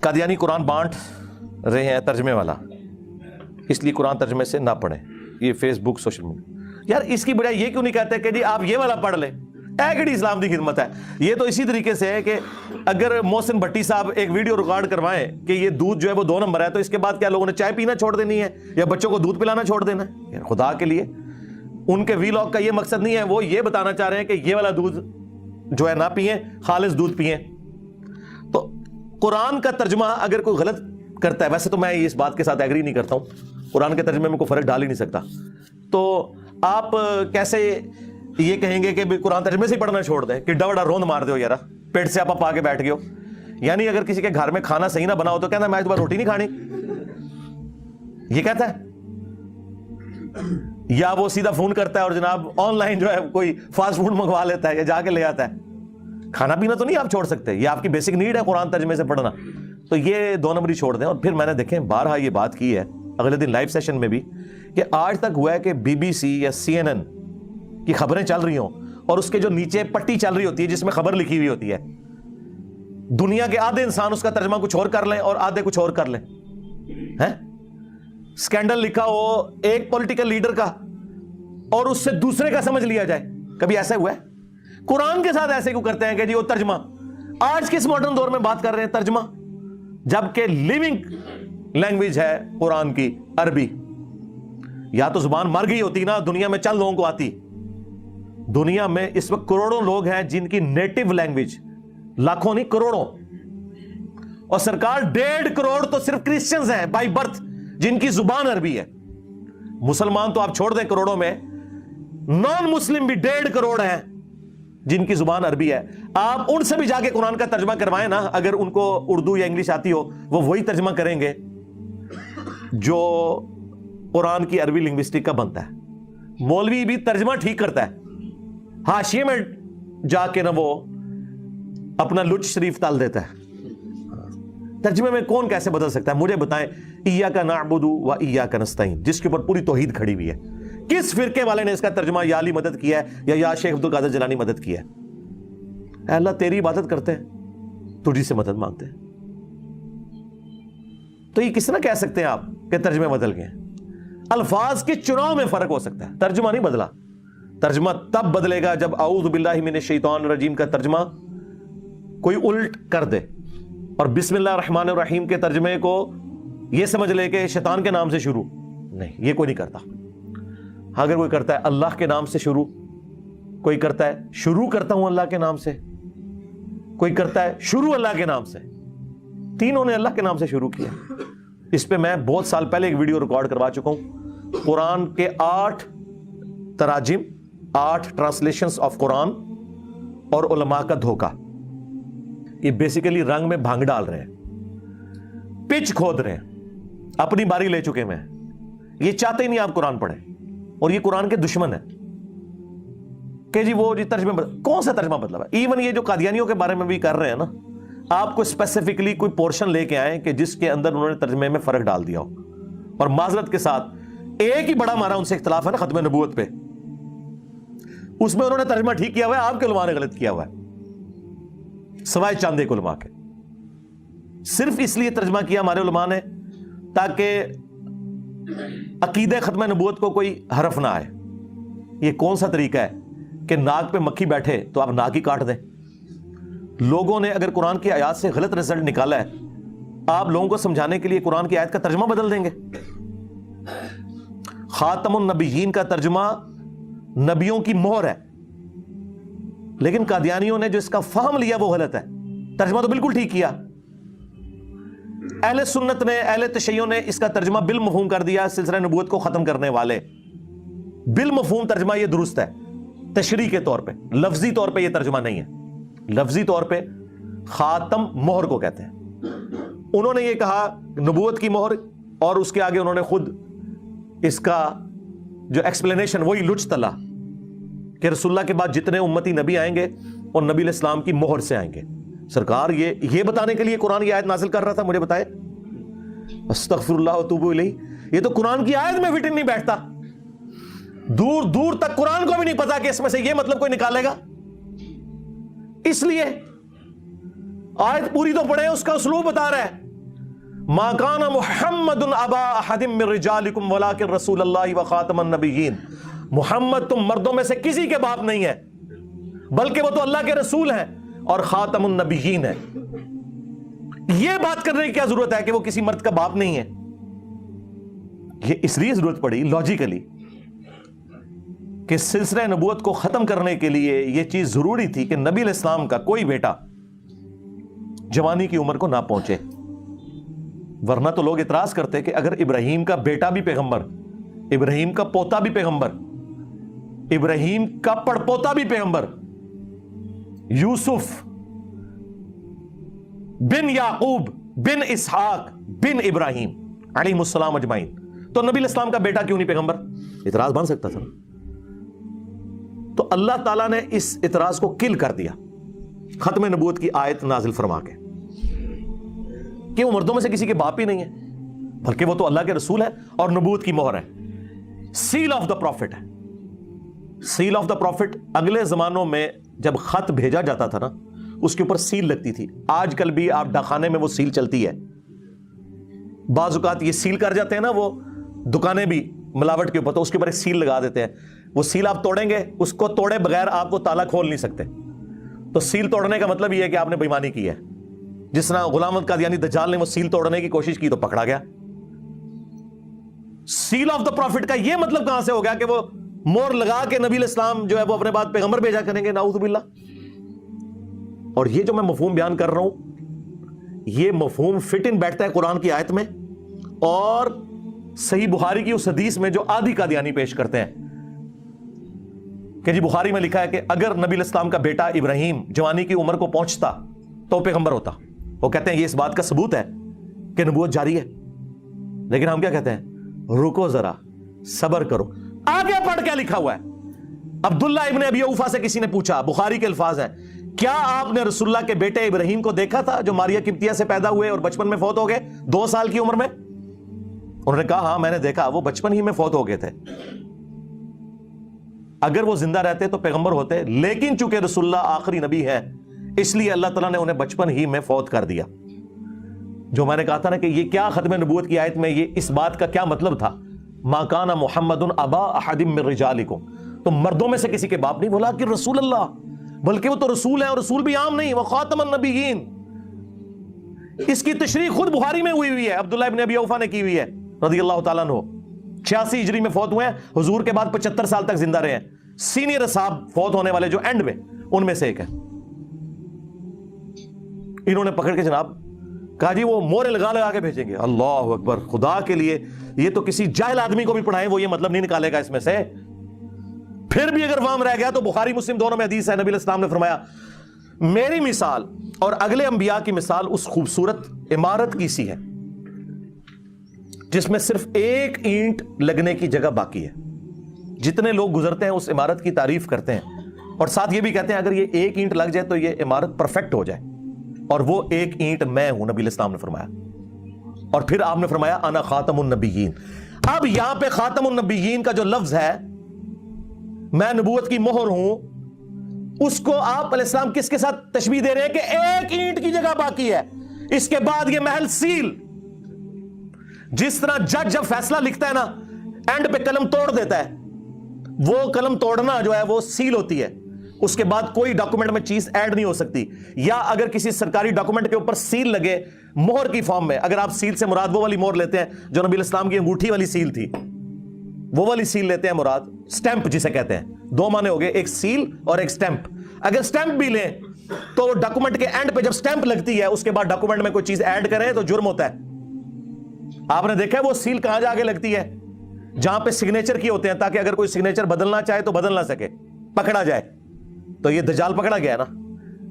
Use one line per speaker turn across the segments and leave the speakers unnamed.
قادیانی قرآن بانٹ رہے ہیں ترجمے والا، اس لیے قرآن ترجمے سے نہ پڑھیں. یہ فیس بک سوشل میڈیا، یار اس کی بجائے یہ کیوں نہیں کہتے کہ جی آپ یہ والا پڑھ لیں؟ ایگڑی اسلام کی خدمت ہے. یہ تو اسی طریقے سے ہے کہ اگر محسن بھٹی صاحب ایک ویڈیو ریکارڈ کروائیں کہ یہ دودھ جو ہے وہ 2 نمبر ہے، تو اس کے بعد کیا لوگوں نے چائے پینا چھوڑ دینی ہے یا بچوں کو دودھ پلانا چھوڑ دینا ہے؟ یار خدا کے لیے، ان کے ویلاگ کا یہ مقصد نہیں ہے. وہ یہ بتانا چاہ رہے ہیں کہ یہ والا دودھ جو ہے نہ پئیں، خالص دودھ پئیں. تو قرآن کا ترجمہ اگر کوئی غلط کرتا ہے، ویسے تو میں اس بات کے ساتھ ایگری نہیں کرتا ہوں، قرآن کے ترجمے میں کوئی فرق ڈال ہی نہیں سکتا، تو آپ کیسے یہ کہیں گے کہ قرآن ترجمے سے ہی پڑھنا چھوڑ دیں؟ کہ ڈوڑا روند مار دو یار، پیٹ سے آپ آ کے بیٹھ گئے ہو. یعنی اگر کسی کے گھر میں کھانا صحیح نہ بنا ہو تو کہنا میں دوبارہ روٹی نہیں کھانی، یہ کہتا ہے. یا وہ سیدھا فون کرتا ہے اور جناب آن لائن جو ہے کوئی فاسٹ فوڈ منگوا لیتا ہے یا جا کے لے آتا ہے. کھانا پینا تو نہیں آپ چھوڑ سکتے، یہ آپ کی بیسک نیڈ ہے قرآن ترجمے سے پڑھنا. تو یہ 2 نمبری چھوڑ دیں. اور پھر میں نے دیکھیں بارہا یہ بات کی ہے اگلے دن لائیو سیشن میں بھی، کہ آج تک ہوا ہے کہ BBC یا CNN کی خبریں چل رہی ہوں اور اس کے جو نیچے پٹی چل رہی ہوتی ہے جس میں خبر لکھی ہوئی ہوتی ہے، دنیا کے آدھے انسان اس کا ترجمہ کچھ اور کر لیں اور آدھے کچھ اور کر لیں. سکینڈل لکھا ہو ایک پولیٹیکل لیڈر کا اور اس سے دوسرے کا سمجھ لیا جائے. کبھی ایسا ہوا ہے؟ قرآن کے ساتھ ایسے کیوں کرتے ہیں کہ جی وہ ترجمہ؟ آج کس ماڈرن دور میں بات کر رہے ہیں ترجمہ، جبکہ لیونگ لینگویج ہے قرآن کی عربی. یا تو زبان مر گئی ہوتی نا، دنیا میں چند لوگوں کو آتی. دنیا میں اس وقت کروڑوں لوگ ہیں جن کی نیٹو لینگویج، لاکھوں نہیں کروڑوں، اور سرکار 1.5 کروڑ تو صرف کرسچنز ہیں بائی برتھ جن کی زبان عربی ہے. مسلمان تو آپ چھوڑ دیں کروڑوں میں، نان مسلم بھی 1.5 کروڑ ہیں جن کی زبان عربی ہے. آپ ان سے بھی جا کے قرآن کا ترجمہ کروائیں نا، اگر ان کو اردو یا انگلش آتی ہو وہ وہی ترجمہ کریں گے جو قرآن کی عربی لنگوسٹک کا بنتا ہے. مولوی بھی ترجمہ ٹھیک کرتا ہے، حاشیے میں جا کے نہ وہ اپنا لچ شریف تال دیتا ہے. ترجمے میں کون کیسے بدل سکتا ہے؟ مجھے بتائیں. ایاک نعبد و ایاک نستعین، جس کے اوپر پوری توحید کھڑی ہوئی ہے، کس فرقے والے نے اس کا ترجمہ یا علی مدد کیا ہے یا شیخ عبد القادر جیلانی مدد کیا ہے؟ اے اللہ تیری عبادت کرتے ہیں، تجھی سے مدد مانگتے ہیں. تو یہ کس طرح کہہ سکتے ہیں آپ کہ ترجمے بدل گئے؟ الفاظ کے چناؤ میں فرق ہو سکتا ہے، ترجمہ نہیں بدلا. ترجمہ تب بدلے گا جب اعوذ باللہ من الشیطان الرجیم کا ترجمہ کوئی الٹ کر دے اور بسم اللہ الرحمن الرحیم کے ترجمے کو یہ سمجھ لے کہ شیطان کے نام سے شروع. نہیں، یہ کوئی نہیں کرتا. اگر کوئی کرتا ہے اللہ کے نام سے شروع، کوئی کرتا ہے شروع کرتا ہوں اللہ کے نام سے، کوئی کرتا ہے شروع اللہ کے نام سے، تینوں نے اللہ کے نام سے شروع کیا. اس پہ میں بہت سال پہلے ایک ویڈیو ریکارڈ کروا چکا ہوں. قرآن کے 8 تراجم، 8 ٹرانسلیشنز آف قرآن اور علماء کا دھوکہ. یہ بیسیکلی رنگ میں بھانگ ڈال رہے ہیں، پچ کھود رہے ہیں، اپنی باری لے چکے. میں یہ چاہتے ہی نہیں آپ قرآن پڑھیں، اور یہ قرآن کے دشمن ہے کہ جی وہ جی ترجمہ کون سا ترجمہ بدلا ہے؟ ایون یہ جو قادیانیوں کے بارے میں بھی کر رہے ہیں نا، آپ کو اسپیسیفکلی کوئی پورشن لے کے آئیں کہ جس کے اندر انہوں نے ترجمے میں فرق ڈال دیا ہو. اور معذرت کے ساتھ ایک ہی بڑا ہمارا ان سے اختلاف ہے نا ختم نبوت پہ، اس میں انہوں نے ترجمہ ٹھیک کیا ہوا ہے، آپ کے علماء نے غلط کیا ہوا ہے، سوائے چاند ایک علماء کے. صرف اس لیے ترجمہ کیا ہمارے علماء نے تاکہ عقیدہ ختم نبوت کو کوئی حرف نہ آئے. یہ کون سا طریقہ ہے کہ ناک پہ مکھی بیٹھے تو آپ ناک ہی کاٹ دیں؟ لوگوں نے اگر قرآن کی آیات سے غلط رزلٹ نکالا ہے، آپ لوگوں کو سمجھانے کے لیے قرآن کی آیت کا ترجمہ بدل دیں گے. خاتم النبیین کا ترجمہ نبیوں کی مہر ہے، لیکن قادیانیوں نے جو اس کا فہم لیا وہ غلط ہے. ترجمہ تو بالکل ٹھیک کیا. اہل سنت نے، اہل تشیع نے اس کا ترجمہ بالمفہوم کر دیا، سلسلہ نبوت کو ختم کرنے والے. بالمفہوم ترجمہ یہ درست ہے، تشریح کے طور پہ، لفظی طور پہ یہ ترجمہ نہیں ہے. لفظی طور پہ خاتم مہر کو کہتے ہیں. انہوں نے یہ کہا نبوت کی مہر، اور اس کے آگے انہوں نے خود اس کا جو ایکسپلینیشن وہی لچ تلا کہ رسول اللہ کے بعد جتنے امتی نبی آئیں گے اور نبی علیہ السلام کی مہر سے آئیں گے. سرکار یہ بتانے کے لیے قرآن کی آیت نازل کر رہا تھا. مجھے بتائے استغفر اللہ واتوب الیہ، یہ تو قرآن کی آیت میں فٹ نہیں بیٹھتا. دور دور تک قرآن کو بھی نہیں پتا کہ اس میں سے یہ مطلب کوئی نکالے گا. اس لیے آیت پوری تو پڑھے، اس کا اسلوب بتا رہا ہے. ما کان محمد ابا احد من رجالکم ولکن رسول اللہ وخاتم النبیین، محمد تم مردوں میں سے کسی کے باپ نہیں ہے بلکہ وہ تو اللہ کے رسول ہیں اور خاتم النبیین ہیں۔ یہ بات کرنے کی کیا ضرورت ہے کہ وہ کسی مرد کا باپ نہیں ہے؟ یہ اس لیے ضرورت پڑی لاجیکلی کہ سلسلہ نبوت کو ختم کرنے کے لیے یہ چیز ضروری تھی کہ نبی علیہ السلام کا کوئی بیٹا جوانی کی عمر کو نہ پہنچے، ورنہ تو لوگ اعتراض کرتے کہ اگر ابراہیم کا بیٹا بھی پیغمبر، ابراہیم کا پوتا بھی پیغمبر، ابراہیم کا پڑپوتا بھی پیغمبر، یوسف بن یعقوب بن اسحاق بن ابراہیم علیہ السلام اجمعین، تو نبی علیہ السلام کا بیٹا کیوں نہیں پیغمبر؟ اعتراض بن سکتا تھا۔ تو اللہ تعالیٰ نے اس اعتراض کو کل کر دیا ختم نبوت کی آیت نازل فرما کے کہ وہ مردوں میں سے کسی کے باپ ہی نہیں ہے بلکہ وہ تو اللہ کے رسول ہے اور نبوت کی مہر ہے، سیل آف دا پروفٹ ہے۔ سیل آف دا پروفٹ اگلے زمانوں میں جب خط بھیجا جاتا تھا نا اس کے اوپر سیل لگتی تھی، آج کل بھی آپ ڈاکخانے میں وہ سیل چلتی ہے، بعض اوقات یہ سیل کر جاتے ہیں نا وہ دکانیں بھی ملاوٹ کے اوپر، تو اس کے اوپر ایک سیل لگا دیتے ہیں، وہ سیل آپ توڑیں گے، اس کو توڑے بغیر آپ وہ تالا کھول نہیں سکتے۔ تو سیل توڑنے کا مطلب یہ ہے کہ آپ نے بے ایمانی کی ہے، جس طرح غلام احمد قادیانی دجال نے وہ سیل توڑنے کی کوشش کی تو پکڑا گیا۔ سیل آف دا پروفٹ کا یہ مطلب کہاں سے ہو گیا کہ وہ مور لگا کے نبی علیہ السلام جو ہے وہ اپنے بعد پیغمبر بھیجا کریں گے؟ نعوذ باللہ۔ اور یہ جو میں مفہوم بیان کر رہا ہوں یہ مفہوم فٹ ان بیٹھتا ہے قرآن کی آیت میں اور صحیح بخاری کی اس حدیث میں جو آدھی قادیانی پیش کرتے ہیں کہ جی بخاری میں لکھا ہے کہ اگر نبی علیہ السلام کا بیٹا ابراہیم جوانی کی عمر کو پہنچتا تو پیغمبر ہوتا۔ وہ کہتے ہیں یہ اس بات کا ثبوت ہے کہ نبوت جاری ہے، لیکن ہم کیا کہتے ہیں؟ رکو ذرا، صبر کرو، آگے پڑھ کیا لکھا ہوا ہے۔ عبداللہ ابن ابی اوفا سے کسی نے پوچھا، بخاری کے الفاظ ہیں، کیا آپ نے رسول اللہ کے بیٹے ابراہیم کو دیکھا تھا جو ماریا قبطیہ سے پیدا ہوئے اور بچپن میں فوت ہو گئے 2 سال کی عمر میں؟ انہوں نے کہا ہاں میں نے دیکھا، وہ بچپن ہی میں فوت ہو گئے تھے، اگر وہ زندہ رہتے تو پیغمبر ہوتے، لیکن چونکہ رسول اللہ آخری نبی ہے اس لیے اللہ تعالیٰ نے انہیں بچپن ہی میں فوت کر دیا۔ جو میں نے کہا تھا نا کہ یہ کیا ختم نبوت کی آیت میں یہ اس بات کا کیا مطلب تھا؟ ما کان محمد ابا احد من رجالکم، تو مردوں میں سے کسی کے باپ نہیں، بولا کہ رسول اللہ، بلکہ وہ تو رسول ہے اور رسول بھی عام نہیں، وہ خاتم النبیین۔ اس کی تشریح خود بخاری میں ہوئی ہے، عبداللہ ابن ابی اوفا نے کی ہوئی ہے رضی اللہ تعالیٰ عنہ، 86 ہجری میں فوت ہوئے ہیں، حضور کے بعد 75 سال تک زندہ رہے ہیں، سینئر صاحب فوت ہونے والے جو اینڈ میں ان میں سے ایک ہے۔ انہوں نے پکڑ کے جناب کہا جی وہ مورے لگا لگا کے بھیجیں گے۔ اللہ اکبر، خدا کے لیے یہ تو کسی جاہل آدمی کو بھی پڑھائیں وہ یہ مطلب نہیں نکالے گا اس میں سے۔ پھر بھی اگر وہاں رہ گیا تو بخاری مسلم دونوں میں حدیث ہے، نبی علیہ السلام نے فرمایا میری مثال اور اگلے انبیاء کی مثال اس خوبصورت عمارت کی سی ہے جس میں صرف ایک اینٹ لگنے کی جگہ باقی ہے۔ جتنے لوگ گزرتے ہیں اس عمارت کی تعریف کرتے ہیں اور ساتھ یہ بھی کہتے ہیں اگر یہ ایک اینٹ لگ جائے تو یہ عمارت پرفیکٹ ہو جائے، اور وہ ایک اینٹ میں ہوں، نبی علیہ السلام نے فرمایا۔ اور پھر آپ نے فرمایا انا خاتم النبیین۔ اب یہاں پہ خاتم النبیین کا جو لفظ ہے، میں نبوت کی مہر ہوں، اس کو آپ علیہ السلام کس کے ساتھ تشبیہ دے رہے ہیں کہ ایک اینٹ کی جگہ باقی ہے، اس کے بعد یہ محل سیل۔ جس طرح جج جب فیصلہ لکھتا ہے نا اینڈ پہ قلم توڑ دیتا ہے، وہ قلم توڑنا جو ہے وہ سیل ہوتی ہے، اس کے بعد کوئی ڈاکومنٹ میں چیز ایڈ نہیں ہو سکتی۔ یا اگر کسی سرکاری ڈاکومنٹ کے اوپر سیل لگے مہر کی فارم میں، اگر آپ سیل سے مراد وہ والی مہر لیتے ہیں جو نبی علیہ السلام کی انگوٹھی والی سیل تھی، وہ والی سیل لیتے ہیں مراد، سٹیمپ جسے کہتے ہیں، 2 معنی ہو گئے، ایک سیل اور ایک سٹیمپ۔ اگر سٹیمپ بھی لیں تو ڈاکومنٹ کے اینڈ پہ جب سٹیمپ لگتی ہے اس کے بعد ڈاکومنٹ میں کوئی چیز ایڈ کریں تو جرم ہوتا ہے۔ آپ نے دیکھا ہے وہ سیل کہاں جا کے لگتی ہے؟ جہاں پہ سگنیچر کی ہوتے ہیں، تاکہ اگر کوئی سگنیچر بدلنا چاہے تو بدل نہ سکے، پکڑا جائے۔ تو یہ دجال پکڑا گیا نا،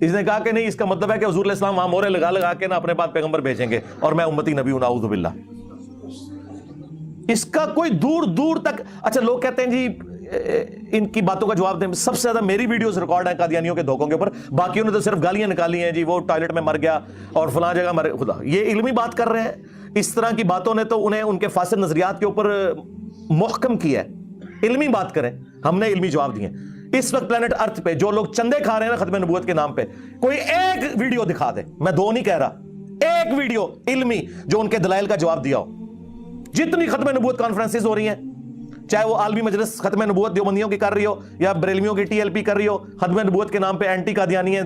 اس نے کہا کہ نہیں، اس کا مطلب ہے کہ حضور علیہ السلام وہاں مورے لگا لگا کے نا اپنے بعد پیغمبر بھیجیں گے اور میں امتی نبی ہوں، نعوذ باللہ۔ اس کا کوئی دور دور تک، اچھا لوگ کہتے ہیں جی ان کی باتوں کا جواب دیں، سب سے زیادہ میری ویڈیوز ریکارڈ ہیں قادیانیوں کے دھوکوں کے اوپر، باقیوں نے تو صرف گالیاں نکالی ہیں، جی وہ ٹوائلٹ میں مر گیا اور فلاں جگہ مر، خدا یہ علمی بات کر رہے ہیں۔ اس طرح کی باتوں نے تو انہیں ان کے فاسد نظریات کے اوپر محکم کیا ہے۔ علمی بات کریں، ہم نے علمی جواب دیے۔ اس وقت پلانٹ ارتھ پہ جو لوگ چندے کھا رہے ہیں نا ختم نبوت کے نام پہ، کوئی ایک ویڈیو دکھا دے، میں 2 نہیں کہہ رہا، ایک ویڈیو علمی جو ان کے دلائل کا جواب دیا ہو. جتنی ختم نبوت کانفرنسز ہو رہی ہیں, چاہے وہ عالمی مجلس ختم نبوت دیوبندیوں کی کر رہی ہو یا بریلویوں کی TLP کر رہی ہو, ختم نبوت کے نام پہ اینٹی قادیانی ہیں,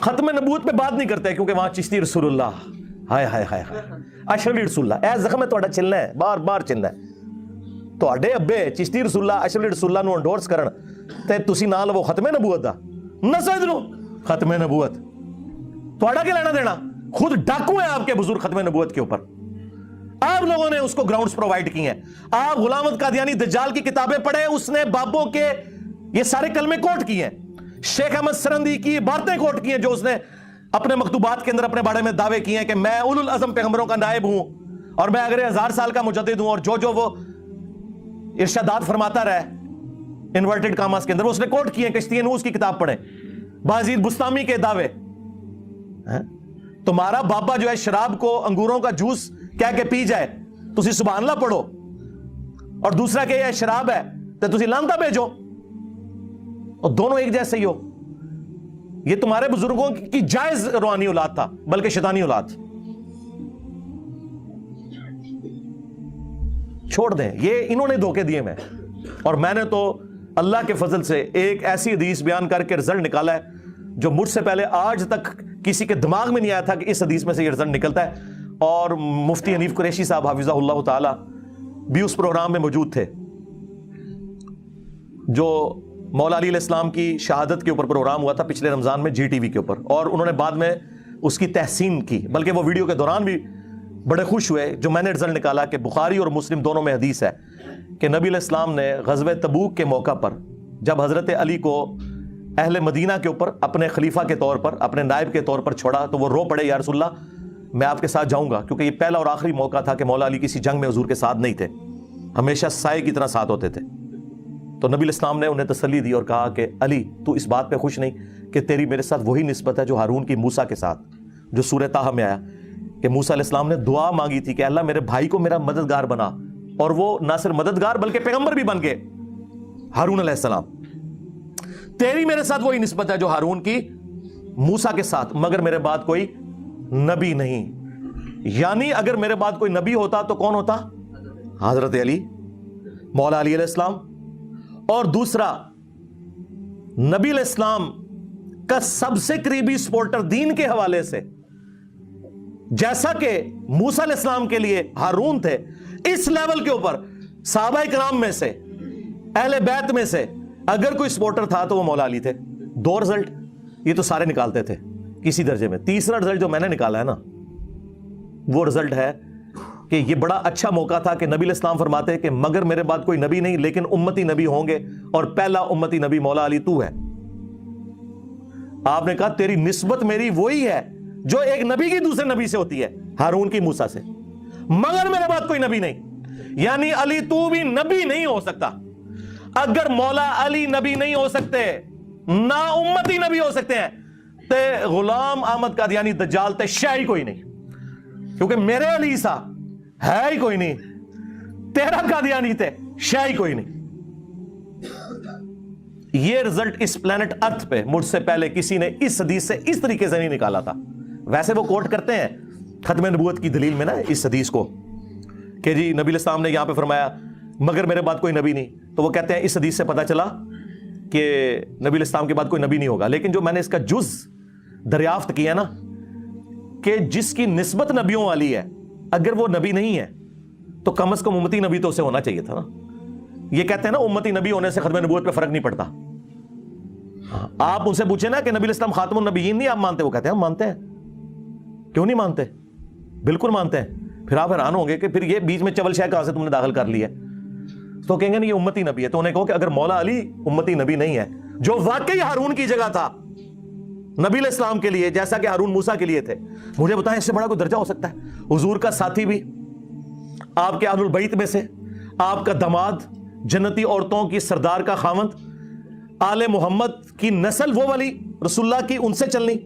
ختم نبوت پہ بات نہیں کرتے کیونکہ وہاں چشتی رسول اللہ, ہائے ہائے ہائے اشرف رسول اللہ, اے زخم ہے تہاڈا چلنا ہے, بار بار چلنا ہے. تہاڈے ابے چشتی رسول اللہ اشرف رسول اللہ نو انڈورس کرن تے تسی نہ لو ختم نبوت دا, نہ سمجھو ختم نبوت تہاڈا کیا لینا دینا, خود ڈاکو ہیں آپ کے بزرگ ختم نبوت کے اوپر, آپ لوگوں نے اس کو گراؤنڈز پرووائڈ کی ہیں. آپ غلام احمد قادیانی دجال کی کتابیں پڑھیں, اس نے بابوں کے یہ سارے کلمے کوٹ کیے ہیں, شیخ احمد سرندی کی باتیں کوٹ کی ہیں جو اس نے اپنے مکتوبات کے اندر اپنے بارے میں دعوے کیے ہیں کہ میں اولو العزم پیغمبروں کا نائب ہوں اور میں اگر 1000 سال کا مجدد ہوں, اور جو وہ ارشادات فرماتا رہے انورٹڈ کاماس کے اندر وہ اس نے کوٹ کیے ہیں. کشتی نوح کی کتاب پڑھیں, بازید بستامی کے دعوے. تمہارا بابا جو ہے شراب کو انگوروں کا جوس کہہ کے پی جائے, تسی سبحان اللہ پڑھو, اور دوسرا کہ یہ شراب ہے تو تسی لانتا بھیجو, اور دونوں ایک جیسے ہی ہو. یہ تمہارے بزرگوں کی جائز روحانی اولاد تھا بلکہ شیطانی اولاد. چھوڑ دیں, یہ انہوں نے دھوکے دیے میں, اور میں نے تو اللہ کے فضل سے ایک ایسی حدیث بیان کر کے رزلٹ نکالا ہے جو مجھ سے پہلے آج تک کسی کے دماغ میں نہیں آیا تھا کہ اس حدیث میں سے یہ رزلٹ نکلتا ہے. اور مفتی حنیف قریشی صاحب حافظہ اللہ تعالی بھی اس پروگرام میں موجود تھے جو مولا علی علیہ السلام کی شہادت کے اوپر پروگرام ہوا تھا پچھلے رمضان میں GTV کے اوپر, اور انہوں نے بعد میں اس کی تحسین کی, بلکہ وہ ویڈیو کے دوران بھی بڑے خوش ہوئے جو میں نے رزلٹ نکالا کہ بخاری اور مسلم دونوں میں حدیث ہے کہ نبی علیہ السلام نے غزوہ تبوک کے موقع پر جب حضرت علی کو اہل مدینہ کے اوپر اپنے خلیفہ کے طور پر, اپنے نائب کے طور پر چھوڑا تو وہ رو پڑے, یا رسول اللہ میں آپ کے ساتھ جاؤں گا, کیونکہ یہ پہلا اور آخری موقع تھا کہ مولا علی کسی جنگ میں حضور کے ساتھ نہیں تھے, ہمیشہ سائے کی طرح ساتھ ہوتے تھے. تو نبی علیہ السلام نے انہیں تسلی دی اور کہا کہ علی تو اس بات پہ خوش نہیں کہ تیری میرے ساتھ وہی نسبت ہے جو ہارون کی موسیٰ کے ساتھ, جو سورہ طٰہٰ میں آیا کہ موسیٰ علیہ السلام نے دعا مانگی تھی کہ اللہ میرے بھائی کو میرا مددگار بنا, اور وہ نہ صرف مددگار بلکہ پیغمبر بھی بن گئے ہارون علیہ السلام. تیری میرے ساتھ وہی نسبت ہے جو ہارون کی موسیٰ کے ساتھ, مگر میرے بعد کوئی نبی نہیں. یعنی اگر میرے بعد کوئی نبی ہوتا تو کون ہوتا؟ حضرت علی, مولا علی علیہ السلام. اور دوسرا, نبی علیہ السلام کا سب سے قریبی سپورٹر دین کے حوالے سے جیسا کہ موسیٰ علیہ السلام کے لیے ہارون تھے, اس لیول کے اوپر صحابہ کرام میں سے اہل بیت میں سے اگر کوئی سپورٹر تھا تو وہ مولا علی تھے. 2 رزلٹ یہ تو سارے نکالتے تھے کسی درجے میں. تیسرا رزلٹ جو میں نے نکالا ہے نا, وہ رزلٹ ہے کہ یہ بڑا اچھا موقع تھا کہ نبی علیہ السلام فرماتے ہیں کہ مگر میرے بعد کوئی نبی نہیں لیکن امتی نبی ہوں گے, اور پہلا امتی نبی مولا علی تو ہے. آپ نے کہا تیری نسبت میری وہی ہے جو ایک نبی کی دوسرے نبی سے ہوتی ہے, ہارون کی موسیٰ سے, مگر میرے بعد کوئی نبی نہیں. یعنی علی تو بھی نبی نہیں ہو سکتا. اگر مولا علی نبی نہیں ہو سکتے, نہ امتی نبی ہو سکتے ہیں, تے غلام احمد قادیانی دجال تے شے ہی کوئی نہیں, کیونکہ میرے علی سا ہے ہی کوئی نہیں, تیرا قادیانی تے شے ہی کوئی نہیں. یہ رزلٹ اس پلانٹ ارتھ پہ مجھ سے پہلے کسی نے اس حدیث سے اس طریقے سے نہیں نکالا تھا. ویسے وہ کوٹ کرتے ہیں ختم نبوت کی دلیل میں نا اس حدیث کو کہ جی نبی علیہ السلام نے یہاں پہ فرمایا مگر میرے بعد کوئی نبی نہیں, تو وہ کہتے ہیں اس حدیث سے پتا چلا کہ نبی علیہ السلام کے بعد کوئی نبی نہیں ہوگا. لیکن جو میں نے اس کا جز دریافت کیا نا کہ جس کی نسبت نبیوں والی ہے, اگر وہ نبی نہیں ہے تو کم از کم امتی نبی تو اسے ہونا چاہیے تھا نا. یہ کہتے ہیں نا امتی نبی ہونے سے ختم نبوت پہ فرق نہیں پڑتا. آپ ان سے پوچھیں نا کہ نبی علیہ السلام خاتم النبیین نہیں آپ مانتے, وہ کہتے ہیں ہم مانتے ہیں. کیوں نہیں مانتے؟ بالکل مانتے ہیں. پھر آپ حیران ہوں گے کہ پھر یہ بیچ میں چول شے کہاں سے تم نے داخل کر لی ہے. تو کہیں گے نہیں یہ امتی نبی ہے. تو انہیں کہو کہ اگر مولا علی امتی نبی نہیں ہے جو واقعی ہارون کی جگہ تھا نبی علیہ السلام کے لیے جیسا کہ ہارون موسیٰ کے لیے تھے, مجھے بتائیں اس سے بڑا کوئی درجہ ہو سکتا ہے؟ حضور کا ساتھی بھی, آپ کے اہل البیت میں سے, آپ کا داماد, جنتی عورتوں کی سردار کا خاوند, آل محمد کی نسل وہ والی رسول اللہ کی, ان سے چلنی,